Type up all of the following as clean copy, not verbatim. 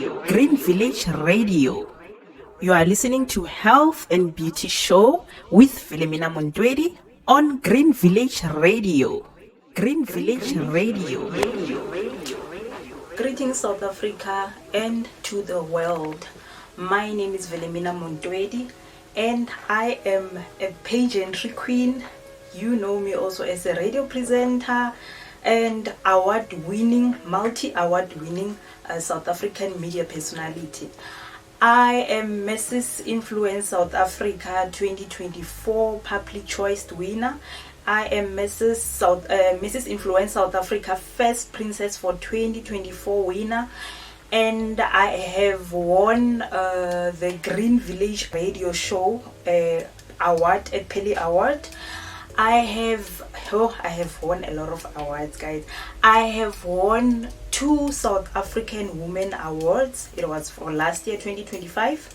Green Village Radio. You are listening to Health and Beauty Show with Welemina Montoedi on Green Village Radio. Green Village Radio. Greetings South Africa and to the world. My name is Welemina Montoedi and I am a pageantry queen. You know me also as a radio presenter and multi-award winning South African media personality. I am Mrs. Influence South Africa 2024 Public Choice winner. I am Mrs. Influence South Africa First Princess for 2024 winner. And I have won the Green Village Radio Show award, a Pele Award. I have won a lot of awards, guys. I have won 2 South African Women Awards. It was for last year, 2025.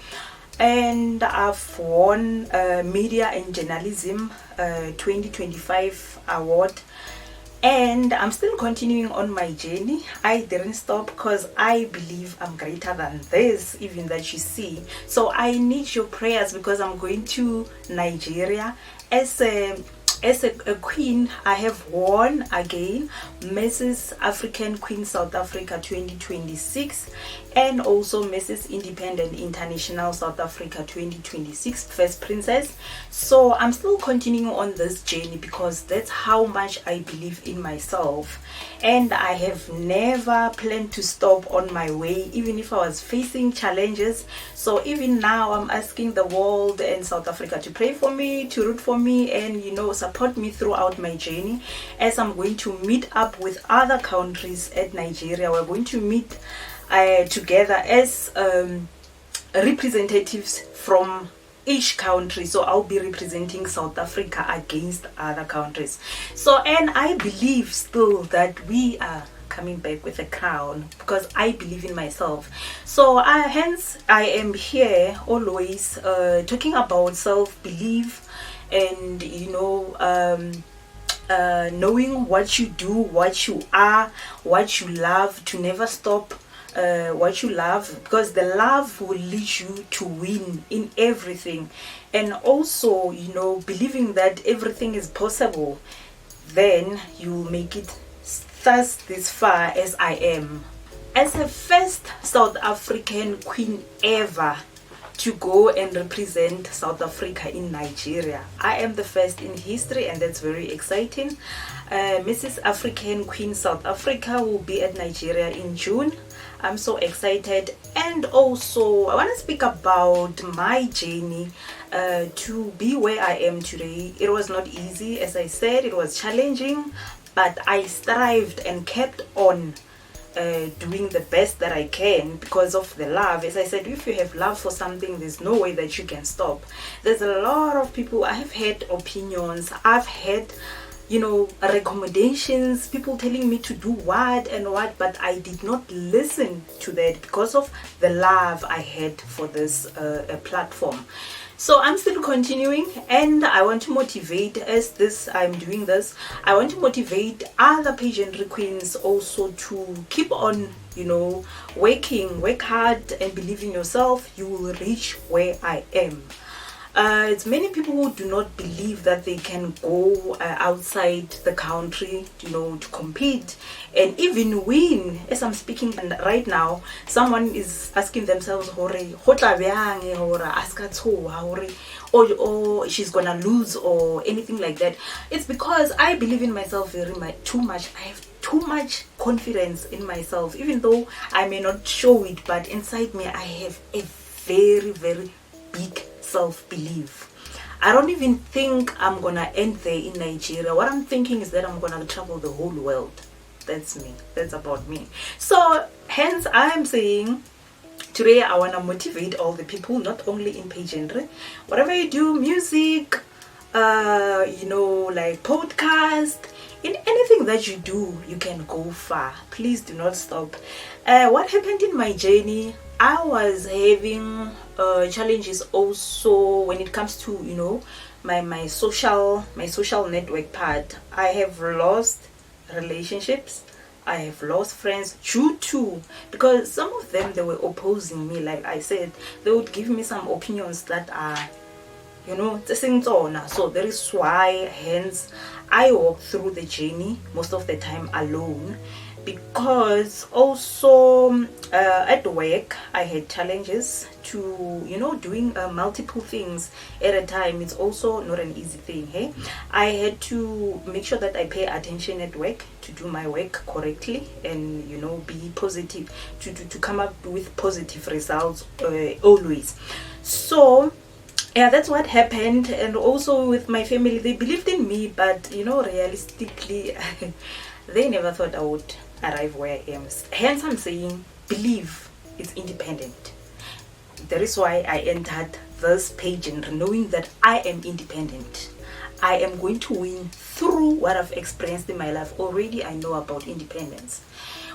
And I've won Media and Journalism 2025 award. And I'm still continuing on my journey. I didn't stop because I believe I'm greater than this, even that you see. So I need your prayers because I'm going to Nigeria as a queen. I have won again Mrs. African Queen South Africa 2026 and also Mrs. Independent International South Africa 2026 First Princess. So I'm still continuing on this journey because that's how much I believe in myself, and I have never planned to stop on my way, even if I was facing challenges. So even now I'm asking the world and South Africa to pray for me, to root for me, and support me throughout my journey as I'm going to meet up with other countries at Nigeria. We're going to meet together as representatives from each country. So I'll be representing South Africa against other countries. So, and I believe still that we are coming back with a crown because I believe in myself. So hence I am here always talking about self-belief and knowing what you do, what you are, what you love, to never stop what you love, because the love will lead you to win in everything. And also believing that everything is possible, then you will make it thus this far as I am. As a first South African queen ever to go and represent South Africa in Nigeria, I am the first in history, and that's very exciting. Mrs. African Queen South Africa will be at Nigeria in June. I'm so excited. And also I want to speak about my journey to be where I am today. It was not easy, as I said. It was challenging, but I strived and kept on doing the best that I can because of the love. As I said, if you have love for something, there's no way that you can stop. There's a lot of people, I have had opinions, I've had recommendations, people telling me to do what and what, but I did not listen to that because of the love I had for this platform. So I'm still continuing, and I want to motivate, I'm doing this, I want to motivate other pageantry queens also to keep on, work hard and believe in yourself. You will reach where I am. It's many people who do not believe that they can go outside the country, to compete and even win. As I'm speaking right now, someone is asking themselves, or she's gonna lose or anything like that. It's because I believe in myself too much. I have too much confidence in myself, even though I may not show it, but inside me I have a very, very big self-belief. I don't even think I'm gonna end there in Nigeria. What I'm thinking is that I'm gonna travel the whole world. That's me. That's about me. So hence I'm saying today I want to motivate all the people, not only in pageantry, whatever you do, music, like podcast, in anything that you do, you can go far. Please do not stop. What happened in my journey, I was having challenges also when it comes to my social network part. I have lost relationships. I have lost friends due to, because some of them, they were opposing me. Like I said, they would give me some opinions that are, so that is why, hence, I walk through the journey most of the time alone, because also at work I had challenges to doing multiple things at a time. It's also not an easy thing. Hey, I had to make sure that I pay attention at work to do my work correctly, and be positive, to come up with positive results always. So yeah, that's what happened. And also with my family, they believed in me, but realistically they never thought I would arrive where I am. Hence I'm saying, believe it's independent. That is why I entered this pageant knowing that I am independent. I am going to win through what I've experienced in my life. Already I know about independence.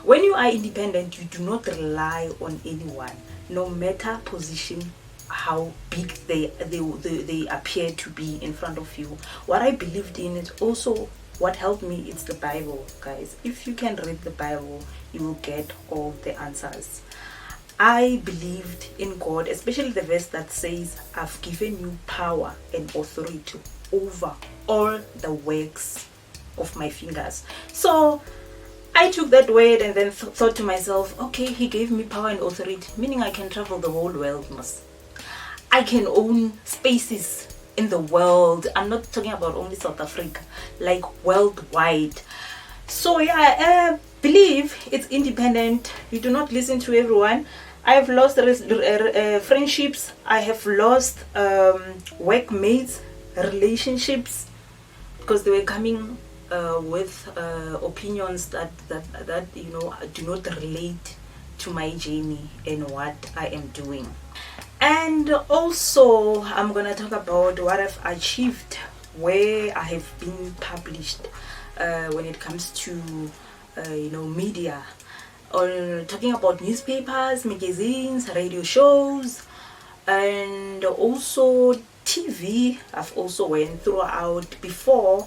When you are independent, you do not rely on anyone, no matter position, how big they appear to be in front of you. What I believed in is also what helped me. It's the Bible, guys. If you can read the Bible, you will get all the answers. I believed in God, especially the verse that says, I've given you power and authority over all the works of my fingers. So I took that word and then thought to myself, okay, he gave me power and authority, meaning I can travel the whole world. I can own spaces in the world. I'm not talking about only South Africa, like worldwide. So yeah, I believe it's independent. You do not listen to everyone. I've lost friendships. I have lost workmates, relationships, because they were coming with opinions that do not relate to my journey and what I am doing. And also I'm gonna talk about what I've achieved, where I have been published when it comes to media, or talking about newspapers, magazines, radio shows, and also TV. I've also went throughout before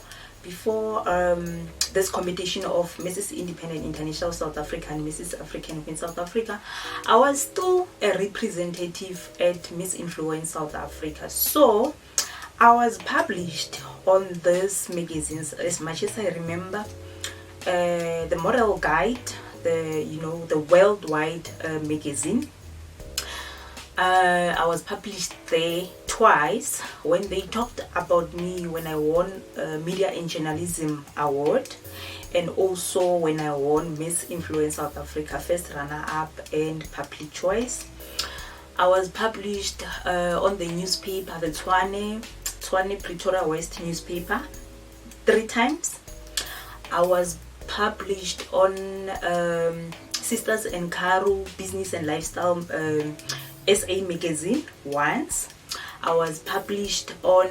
this competition of Mrs. Independent International South Africa and Mrs. African in South Africa. I was still a representative at Miss Influence South Africa. So I was published on these magazines, as much as I remember. The Model Guide, the worldwide magazine. I was published there twice when they talked about me when I won Media and Journalism Award, and also when I won Miss Influence South Africa first runner-up and public choice. I was published on the newspaper, the Tshwane Pretoria West newspaper, 3 times. I was published on Sisters and Karu Business and Lifestyle SA magazine once. I was published on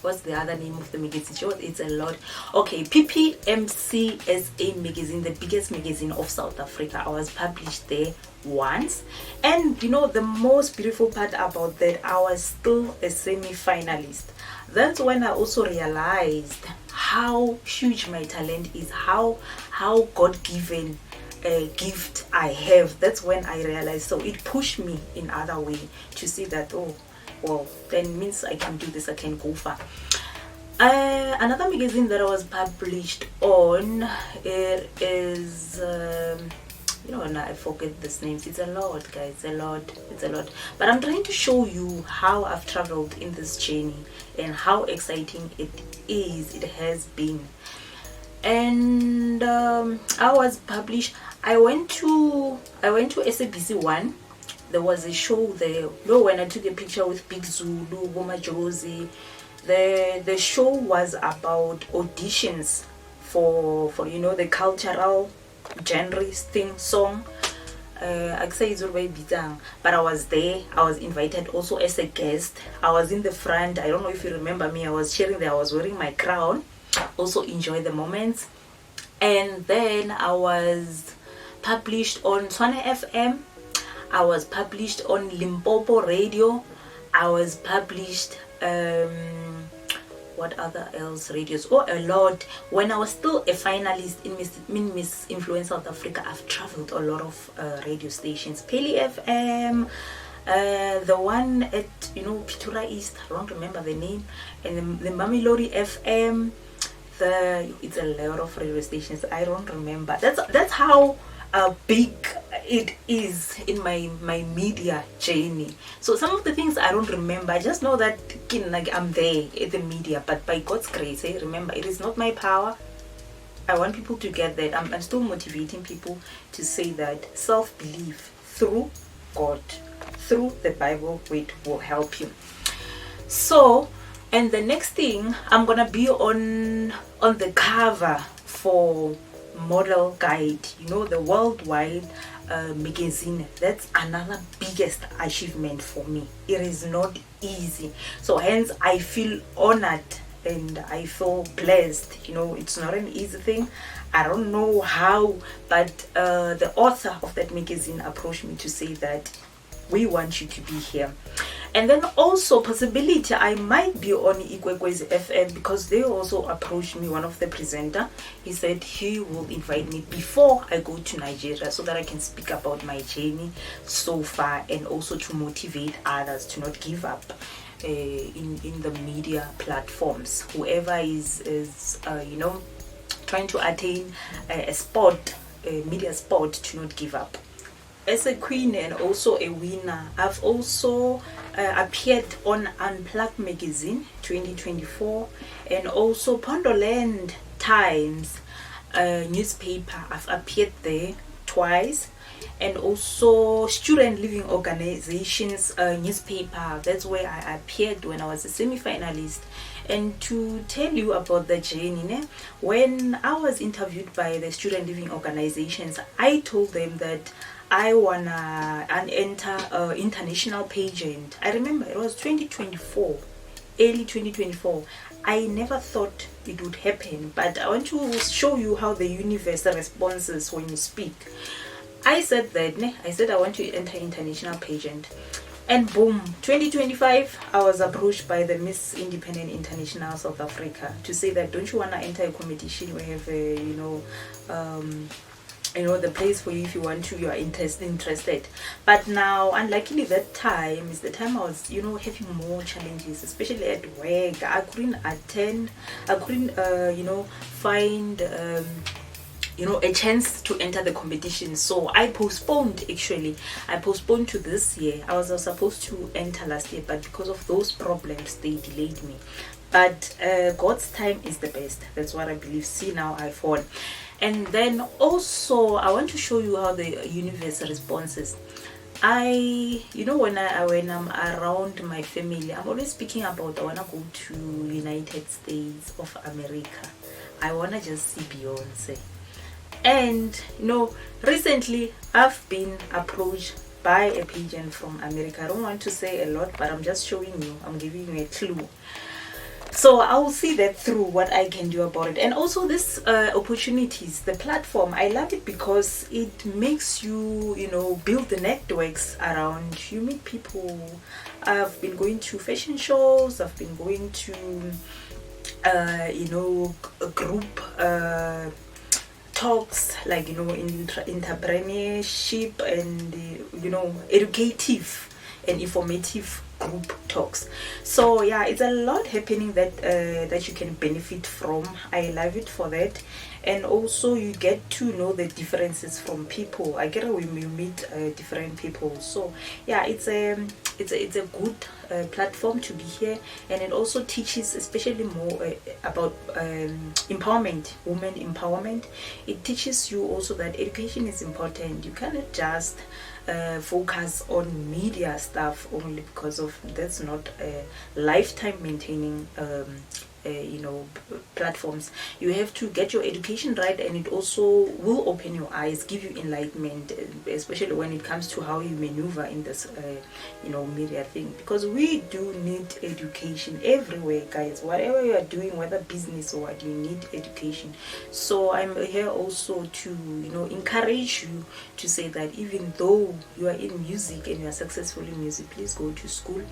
what's the other name of the magazine? Sure, it's a lot. Okay, PPMC SA magazine, the biggest magazine of South Africa. I was published there once. And the most beautiful part about that, I was still a semi-finalist. That's when I also realized how huge my talent is, how God-given a gift I have. That's when I realized. So it pushed me in other way to see that, oh well, then means I can do this, I can go far. Another magazine that I was published on, it is I forget this names. It's a lot, guys. It's a lot, but I'm trying to show you how I've traveled in this journey and how exciting it has been. And I was published. I went to SABC 1. There was a show there. When I took a picture with Big Zulu, Boma Josie, the show was about auditions for the cultural genres thing song. But I was there. I was invited also as a guest. I was in the front. I don't know if you remember me. I was cheering there. I was wearing my crown. Also enjoy the moments. And then I was published on Tshwane FM. I was published on Limpopo Radio. I was published what other else radios? Oh, a lot. When I was still a finalist in Miss Influence South Africa, I've traveled a lot of radio stations. Peli FM, the one at Pitura East, I don't remember the name, and the Mamelodi FM. It's a lot of radio stations. I don't remember. That's how big it is in my media journey. So some of the things I don't remember. I just know that like I'm there at the media, but by God's grace, remember, it is not my power. I want people to get that. I'm still motivating people to say that self-belief through God, through the Bible, will help you. So, and the next thing, I'm gonna be on the cover for Model Guide, the worldwide magazine. That's another biggest achievement for me. It is not easy, so hence I feel honored and I feel blessed. It's not an easy thing. I don't know how, but the author of that magazine approached me to say that we want you to be here. And then also possibility I might be on Ikwekwezi FM, because they also approached me, one of the presenter. He said he will invite me before I go to Nigeria so that I can speak about my journey so far, and also to motivate others to not give up in the media platforms. Whoever is trying to attain a media sport, to not give up. As a queen and also a winner, I've also appeared on Unplugged Magazine 2024, and also Pondoland Times newspaper. I've appeared there twice, and also Student Living Organizations newspaper. That's where I appeared when I was a semi-finalist. And to tell you about the journey, when I was interviewed by the Student Living Organizations, I told them that I wanna enter international pageant. I remember it was 2024, early 2024. I never thought it would happen, but I want to show you how the universe responds when you speak. I said I want to enter international pageant, and boom, 2025, I was approached by the Miss Independent International South Africa to say that, don't you want to enter a competition? We have the place for you if you want to, you are interested. But now, unluckily, that time is the time I was having more challenges, especially at work. I couldn't attend, I couldn't find a chance to enter the competition. So I postponed to this year. I was supposed to enter last year, but because of those problems they delayed me. But God's time is the best. That's what I believe. See, now I've won. And then also I want to show you how the universe responds. When I'm around my family, I'm always speaking about, I want to go to United States of America. I want to just see Beyonce. And recently I've been approached by a pageant from America. I don't want to say a lot, but I'm just showing you, I'm giving you a clue. So I will see that through what I can do about it. And also this opportunities, the platform, I love it because it makes you, build the networks around. You meet people. I've been going to fashion shows. I've been going to, group talks, like, entrepreneurship and, educative and informative group talks. So yeah, it's a lot happening that you can benefit from. I love it for that. And also you get to know the differences from people. I get when you meet different people. So yeah, it's a good platform to be here, and it also teaches especially more about empowerment, women empowerment. It teaches you also that education is important. You cannot just focus on media stuff only, because of that's not a lifetime maintaining platforms. You have to get your education right, and it also will open your eyes, give you enlightenment, especially when it comes to how you maneuver in this media thing, because we do need education everywhere, guys. Whatever you are doing, whether business or what, you need education. So I'm here also to encourage you to say that even though you are in music and you are successful in music, please go to school.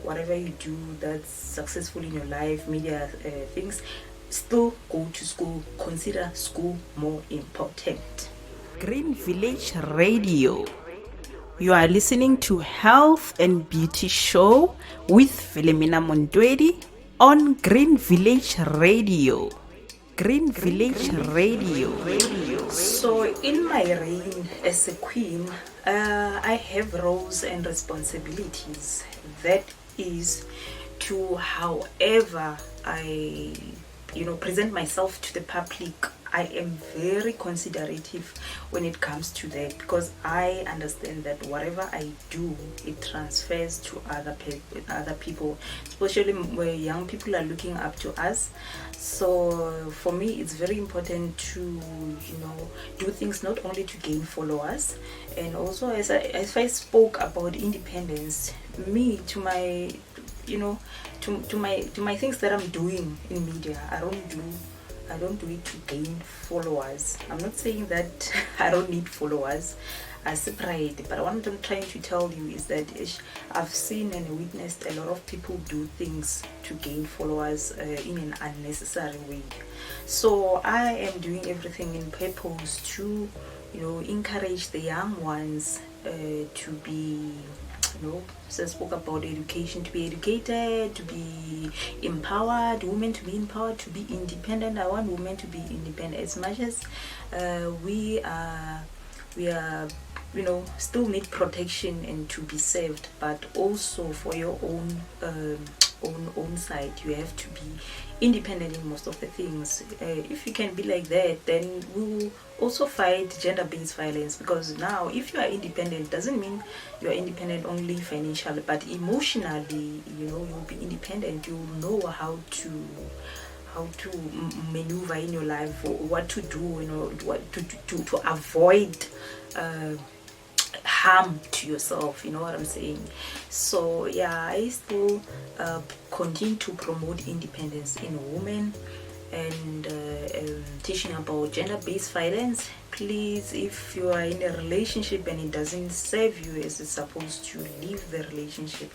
Whatever you do that's successful in your life, media things, still go to school. Consider school more important. Green Village Radio. You are listening to Health and Beauty Show with Welemina Montoedi on Green Village Radio. Green Village Radio. So in my reign as a queen, I have roles and responsibilities. That is to however I present myself to the public. I am very considerative when it comes to that, because I understand that whatever I do, it transfers to other people, especially where young people are looking up to us. So for me, it's very important to do things not only to gain followers, and also as I spoke about independence, me to my to my things that I'm doing in media, I don't do it to gain followers. I'm not saying that I don't need followers. I separate, but what I'm trying to tell you is that I've seen and witnessed a lot of people do things to gain followers in an unnecessary way. So I am doing everything in purpose to encourage the young ones to be so I spoke about education, to be educated, to be empowered, women to be empowered, to be independent. I want women to be independent as much as we are still need protection and to be saved, but also for your own side, you have to be independent in most of the things. If you can be like that, then we will also fight gender-based violence, because now if you are independent, doesn't mean you are independent only financially, but emotionally, you'll be independent. You'll know how to maneuver in your life, or what to do, what to avoid harm to yourself, you know what I'm saying? So yeah, I still continue to promote independence in women, and teaching about gender-based violence. Please, if you are in a relationship and it doesn't serve you as it's supposed to, leave the relationship.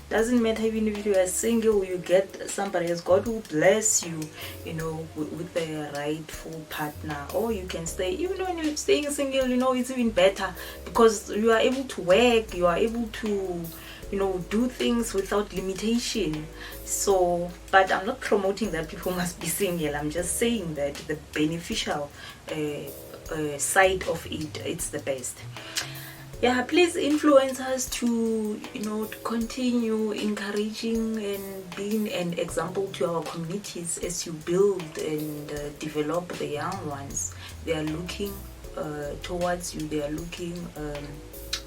Doesn't matter even if you are single, you get somebody else. God will bless you, with the rightful partner. Or you can stay, even when you're staying single, it's even better, because you are able to work, you are able to do things without limitation. So, but I'm not promoting that people must be single. I'm just saying that the beneficial side of it's the best. Yeah, please influence us to to continue encouraging and being an example to our communities as you build and develop the young ones. They are looking towards you, they are looking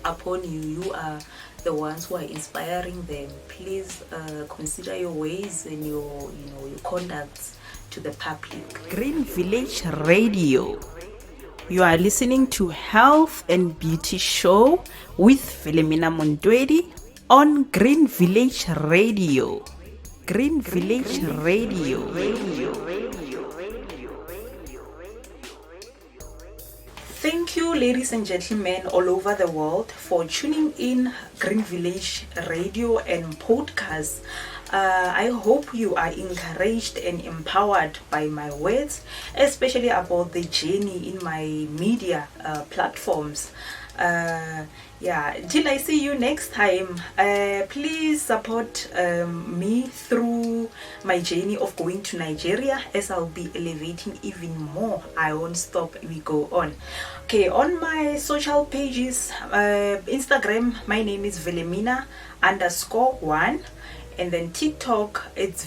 upon you. You are the ones who are inspiring them. Please consider your ways and your conducts to the public. Green Village Radio. You are listening to Health and Beauty Show with Welemina Montoedi on Green Village Radio. Green Village Radio. Thank you, ladies and gentlemen all over the world, for tuning in Green Village Radio and podcast. I hope you are encouraged and empowered by my words, especially about the journey in my media platforms. Till I see you next time, please support me through my journey of going to Nigeria, as I'll be elevating even more. I won't stop, we go on. Okay, on my social pages, Instagram, my name is Welemina_1, and then TikTok, it's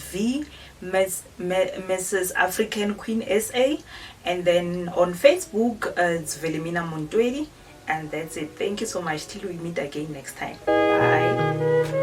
Mrs. African Queen SA, and then on Facebook, it's Welemina Montoedi. And that's it. Thank you so much. Till we meet again next time. Bye.